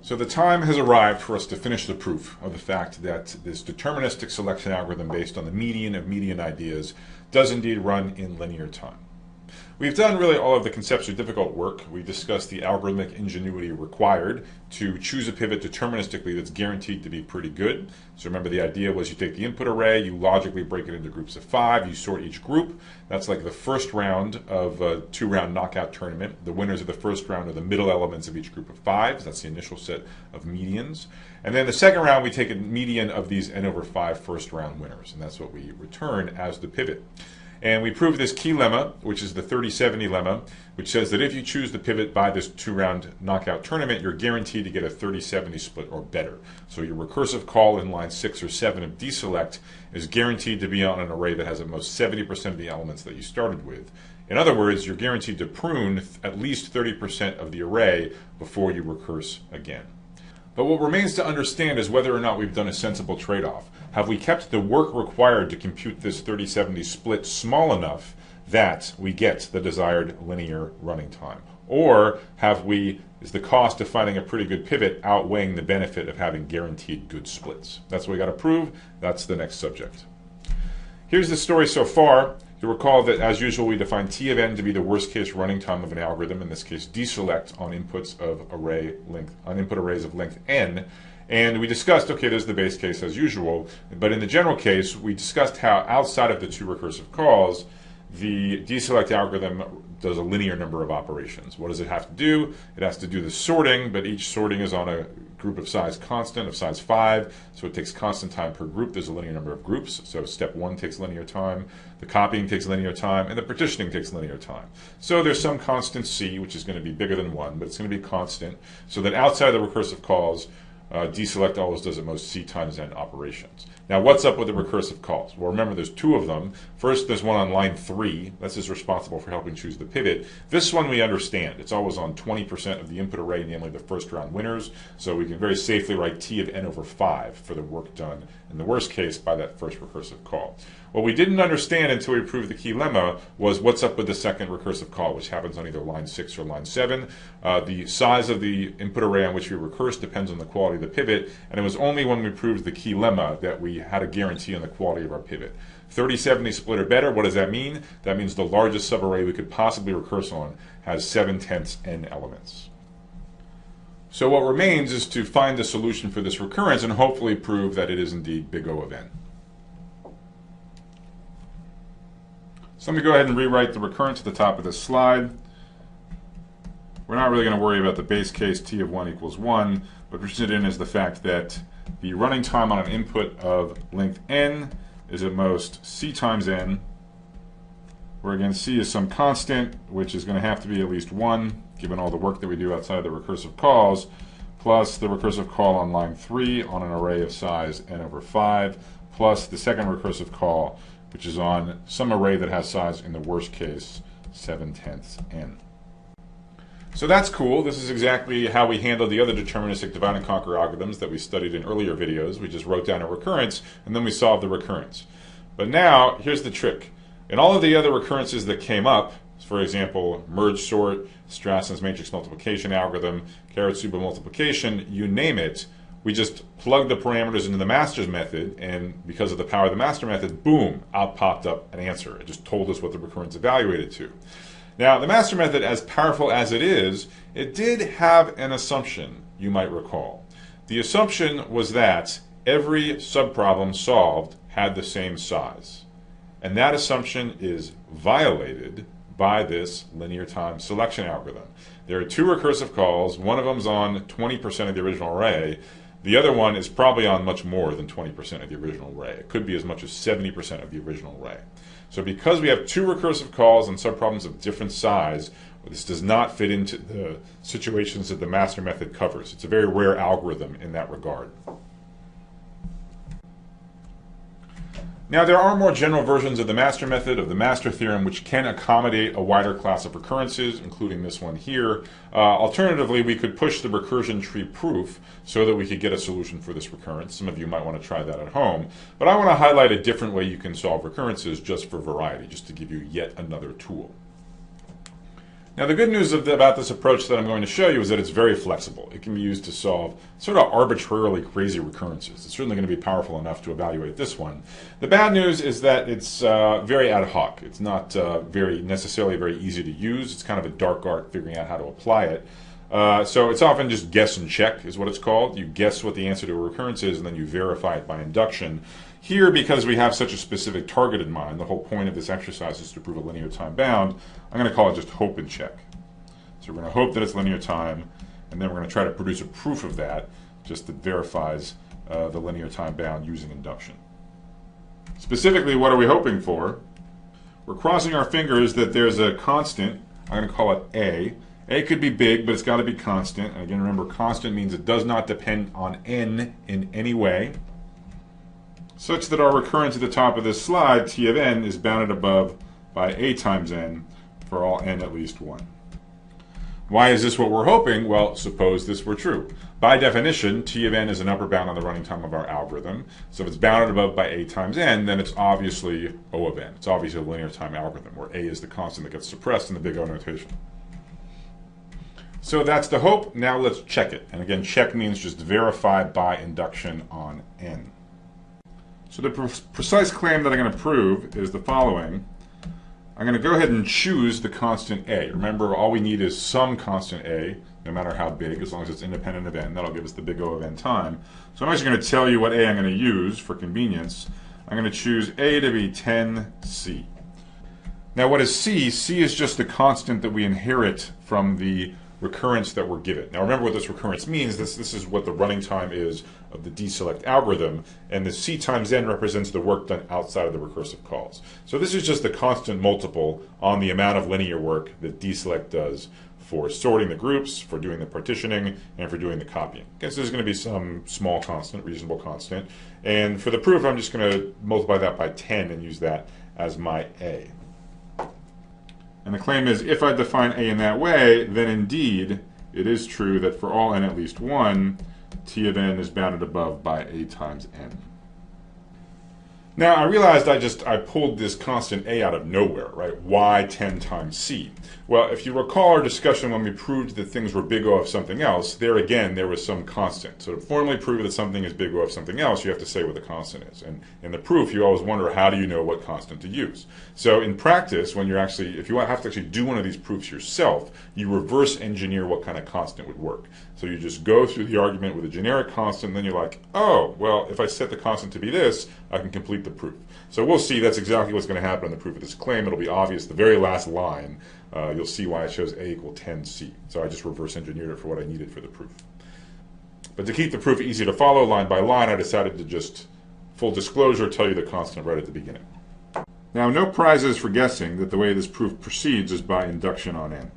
So the time has arrived for us to finish the proof of the fact that this deterministic selection algorithm based on the median of median ideas does indeed run in linear time. We've done really all of the conceptually difficult work. We discussed the algorithmic ingenuity required to choose a pivot deterministically that's guaranteed to be pretty good. So remember, the idea was you take the input array, you logically break it into groups of 5, you sort each group. That's like the first round of a 2-round knockout tournament. The winners of the first round are the middle elements of each group of 5s. That's the initial set of medians. And then the second round, we take a median of these n over 5 first round winners, and that's what we return as the pivot. And we proved this key lemma, which is the 30-70 lemma, which says that if you choose the pivot by this 2-round knockout tournament, you're guaranteed to get a 30-70 split or better. So your recursive call in line 6 or 7 of deselect is guaranteed to be on an array that has at most 70% of the elements that you started with. In other words, you're guaranteed to prune at least 30% of the array before you recurse again. But what remains to understand is whether or not we've done a sensible trade-off. Have we kept the work required to compute this 30-70 split small enough that we get the desired linear running time? Or is the cost of finding a pretty good pivot outweighing the benefit of having guaranteed good splits? That's what we got to prove. That's the next subject. Here's the story so far. You'll recall that, as usual, we define T of n to be the worst case running time of an algorithm, in this case deselect on inputs of input arrays of length n. And we discussed, okay, there's the base case as usual, but in the general case, we discussed how outside of the 2 recursive calls, the deselect algorithm does a linear number of operations. What does it have to do? It has to do the sorting, but each sorting is on a group of size constant of size 5, so it takes constant time per group. There's a linear number of groups, so step 1 takes linear time, the copying takes linear time, and the partitioning takes linear time. So there's some constant c, which is going to be bigger than 1, but it's going to be constant, so that outside of the recursive calls, deselect always does at most c times n operations. Now, what's up with the recursive calls? Well, remember, there's 2 of them. First, there's one on line 3. This is responsible for helping choose the pivot. This one we understand. It's always on 20% of the input array, namely the first round winners. So we can very safely write T of n over 5 for the work done, in the worst case, by that first recursive call. What we didn't understand until we proved the key lemma was what's up with the second recursive call, which happens on either line 6 or line 7. The size of the input array on which we recurse depends on the quality of the pivot, and it was only when we proved the key lemma that we had a guarantee on the quality of our pivot. 30-70 split or better, what does that mean? That means the largest subarray we could possibly recurse on has 7/10 n elements. So what remains is to find the solution for this recurrence and hopefully prove that it is indeed big O of n. So let me go ahead and rewrite the recurrence at the top of this slide. We're not really going to worry about the base case T of 1 equals 1. What we're interested in is the fact that the running time on an input of length n is at most c times n, where again c is some constant, which is going to have to be at least 1, given all the work that we do outside of the recursive calls, plus the recursive call on line 3 on an array of size n over 5, plus the second recursive call, which is on some array that has size, in the worst case, 7/10 n. So that's cool. This is exactly how we handled the other deterministic divide and conquer algorithms that we studied in earlier videos. We just wrote down a recurrence, and then we solved the recurrence. But now, here's the trick. In all of the other recurrences that came up, for example, merge sort, Strasson's matrix multiplication algorithm, Karatsuba multiplication, you name it, we just plugged the parameters into the master's method, and because of the power of the master method, boom, out popped up an answer. It just told us what the recurrence evaluated to. Now, the master method, as powerful as it is, it did have an assumption, you might recall. The assumption was that every subproblem solved had the same size. And that assumption is violated by this linear time selection algorithm. There are 2 recursive calls. One of them's on 20% of the original array. The other one is probably on much more than 20% of the original array. It could be as much as 70% of the original array. So because we have 2 recursive calls and subproblems of different size, this does not fit into the situations that the master method covers. It's a very rare algorithm in that regard. Now, there are more general versions of the master method, of the master theorem, which can accommodate a wider class of recurrences, including this one here. Alternatively, we could push the recursion tree proof so that we could get a solution for this recurrence. Some of you might want to try that at home. But I want to highlight a different way you can solve recurrences just for variety, just to give you yet another tool. Now, the good news about this approach that I'm going to show you is that it's very flexible. It can be used to solve sort of arbitrarily crazy recurrences. It's certainly going to be powerful enough to evaluate this one. The bad news is that it's very ad hoc. It's not necessarily very easy to use. It's kind of a dark art figuring out how to apply it. So it's often just guess and check is what it's called. You guess what the answer to a recurrence is, and then you verify it by induction. Here, because we have such a specific target in mind, the whole point of this exercise is to prove a linear time bound, I'm going to call it just hope and check. So we're going to hope that it's linear time, and then we're going to try to produce a proof of that, just that verifies the linear time bound using induction. Specifically, what are we hoping for? We're crossing our fingers that there's a constant. I'm going to call it A. A could be big, but it's got to be constant. And again, remember, constant means it does not depend on n in any way, such that our recurrence at the top of this slide, t of n, is bounded above by a times n for all n at least 1. Why is this what we're hoping? Well, suppose this were true. By definition, t of n is an upper bound on the running time of our algorithm. So if it's bounded above by a times n, then it's obviously O of n. It's obviously a linear time algorithm, where a is the constant that gets suppressed in the big O notation. So that's the hope. Now let's check it. And again, check means just verify by induction on n. So the precise claim that I'm going to prove is the following. I'm going to go ahead and choose the constant a. Remember, all we need is some constant a, no matter how big, as long as it's independent of n. That'll give us the big O of n time. So I'm actually going to tell you what a I'm going to use for convenience. I'm going to choose a to be 10c. Now what is c? C is just the constant that we inherit from the recurrence that we're given. Now remember what this recurrence means. This is what the running time is of the deselect algorithm, and the c times n represents the work done outside of the recursive calls. So this is just the constant multiple on the amount of linear work that deselect does for sorting the groups, for doing the partitioning, and for doing the copying. Okay, so there's going to be some small constant, reasonable constant, and for the proof I'm just going to multiply that by 10 and use that as my a. And the claim is, if I define a in that way, then indeed it is true that for all n at least 1, t of n is bounded above by a times n. Now I realized I pulled this constant a out of nowhere, right? Why 10 times c? Well, if you recall our discussion when we proved that things were big O of something else, there again there was some constant. So to formally prove that something is big O of something else, you have to say what the constant is. And in the proof, you always wonder, how do you know what constant to use? So in practice, when you're if you have to actually do one of these proofs yourself, you reverse engineer what kind of constant would work. So you just go through the argument with a generic constant, and then you're like, oh, well, if I set the constant to be this, I can complete the proof. So we'll see that's exactly what's going to happen in the proof of this claim. It'll be obvious. The very last line, you'll see why it shows a equal 10c. So I just reverse engineered it for what I needed for the proof. But to keep the proof easy to follow line by line, I decided to just, full disclosure, tell you the constant right at the beginning. Now, no prizes for guessing that the way this proof proceeds is by induction on n.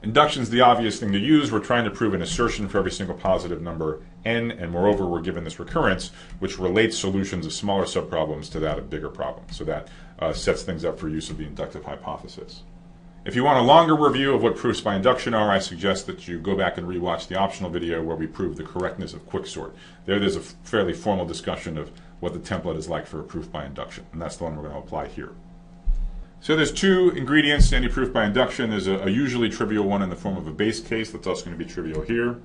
Induction is the obvious thing to use. We're trying to prove an assertion for every single positive number n, and moreover, we're given this recurrence, which relates solutions of smaller subproblems to that of bigger problems. So that sets things up for use of the inductive hypothesis. If you want a longer review of what proofs by induction are, I suggest that you go back and rewatch the optional video where we prove the correctness of quicksort. There's a fairly formal discussion of what the template is like for a proof by induction, and that's the one we're going to apply here. So there's two ingredients to any proof by induction. There's a usually trivial one in the form of a base case that's also going to be trivial here.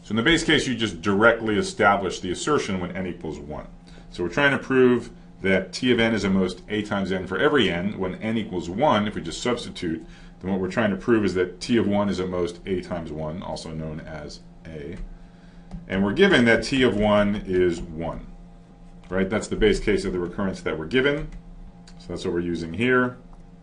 So in the base case, you just directly establish the assertion when n equals 1. So we're trying to prove that t of n is at most a times n for every n. When n equals 1, if we just substitute, then what we're trying to prove is that t of 1 is at most a times 1, also known as a. And we're given that t of 1 is 1. Right? That's the base case of the recurrence that we're given. So that's what we're using here.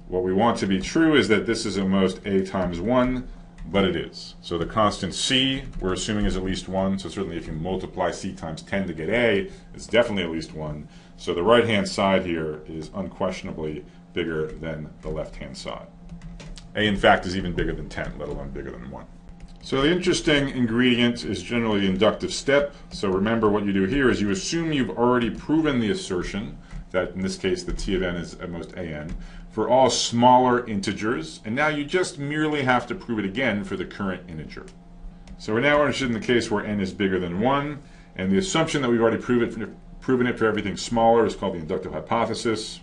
What we want to be true is that this is at most a times 1, but it is. So the constant c, we're assuming, is at least 1. So certainly if you multiply c times 10 to get a, it's definitely at least 1. So the right-hand side here is unquestionably bigger than the left-hand side. A, in fact, is even bigger than 10, let alone bigger than 1. So the interesting ingredient is generally the inductive step. So remember, what you do here is you assume you've already proven the assertion, that in this case the t of n is at most an, for all smaller integers, and now you just merely have to prove it again for the current integer. So we're now interested in the case where n is bigger than 1, and the assumption that we've already proven it for everything smaller is called the inductive hypothesis.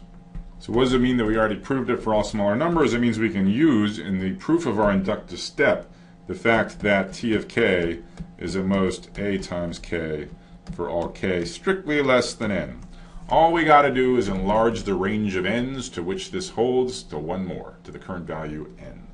So what does it mean that we already proved it for all smaller numbers? It means we can use in the proof of our inductive step the fact that T of k is at most A times k for all k strictly less than n. All we got to do is enlarge the range of n's to which this holds to one more, to the current value n.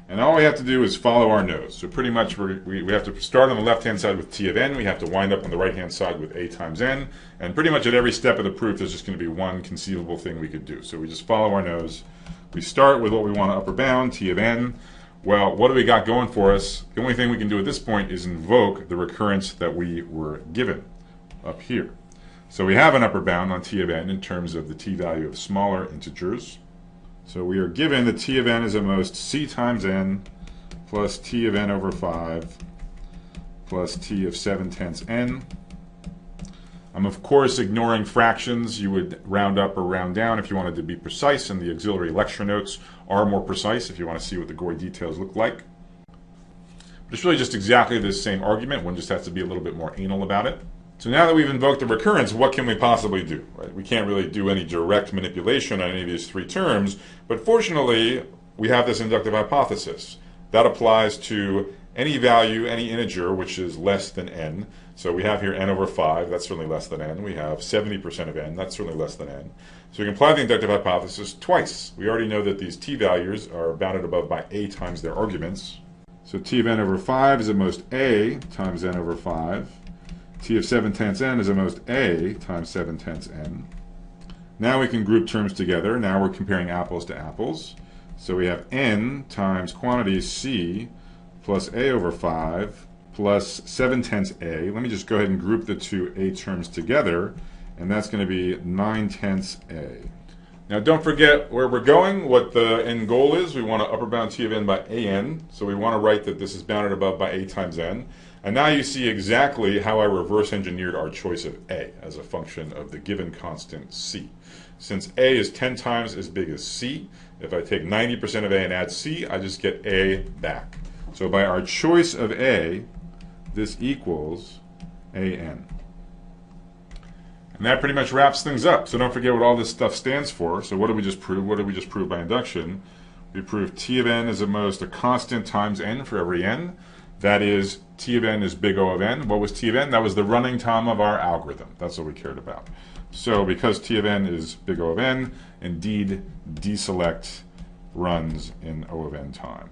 And all we have to do is follow our nose. So pretty much we have to start on the left-hand side with T of n. We have to wind up on the right-hand side with A times n. And pretty much at every step of the proof, there's just going to be one conceivable thing we could do. So we just follow our nose. We start with what we want to upper bound, T of n. Well, what do we got going for us? The only thing we can do at this point is invoke the recurrence that we were given up here. So we have an upper bound on T of n in terms of the t value of smaller integers. So we are given that T of n is at most C times n plus T of n over 5 plus T of 7/10 n. I'm of course ignoring fractions. You would round up or round down if you wanted to be precise, and the auxiliary lecture notes are more precise if you want to see what the gory details look like. But it's really just exactly the same argument. One just has to be a little bit more anal about it. So now that we've invoked the recurrence, what can we possibly do? Right? We can't really do any direct manipulation on any of these three terms, but fortunately, we have this inductive hypothesis. That applies to any value, any integer, which is less than n. So we have here n over 5, that's certainly less than n. We have 70% of n, that's certainly less than n. So we can apply the inductive hypothesis twice. We already know that these t values are bounded above by a times their arguments. So T of n over 5 is at most a times n over 5. T of 7/10 n is at most a times 7/10 n. Now we can group terms together. Now we're comparing apples to apples. So we have n times quantity c plus a over 5 plus 7/10 a. Let me just go ahead and group the two a terms together, and that's going to be 9/10 a. Now don't forget where we're going, what the end goal is. We want to upper bound T of n by an, so we want to write that this is bounded above by a times n. And now you see exactly how I reverse engineered our choice of a as a function of the given constant c. Since a is 10 times as big as c, if I take 90% of a and add c, I just get a back. So by our choice of a, this equals an. And that pretty much wraps things up. So don't forget what all this stuff stands for. So what did we just prove? What did we just prove by induction? We proved T of n is at most a constant times n for every n. That is, T of n is big O of n. What was T of n? That was the running time of our algorithm. That's what we cared about. So because T of n is big O of n, indeed deselect runs in O of n time.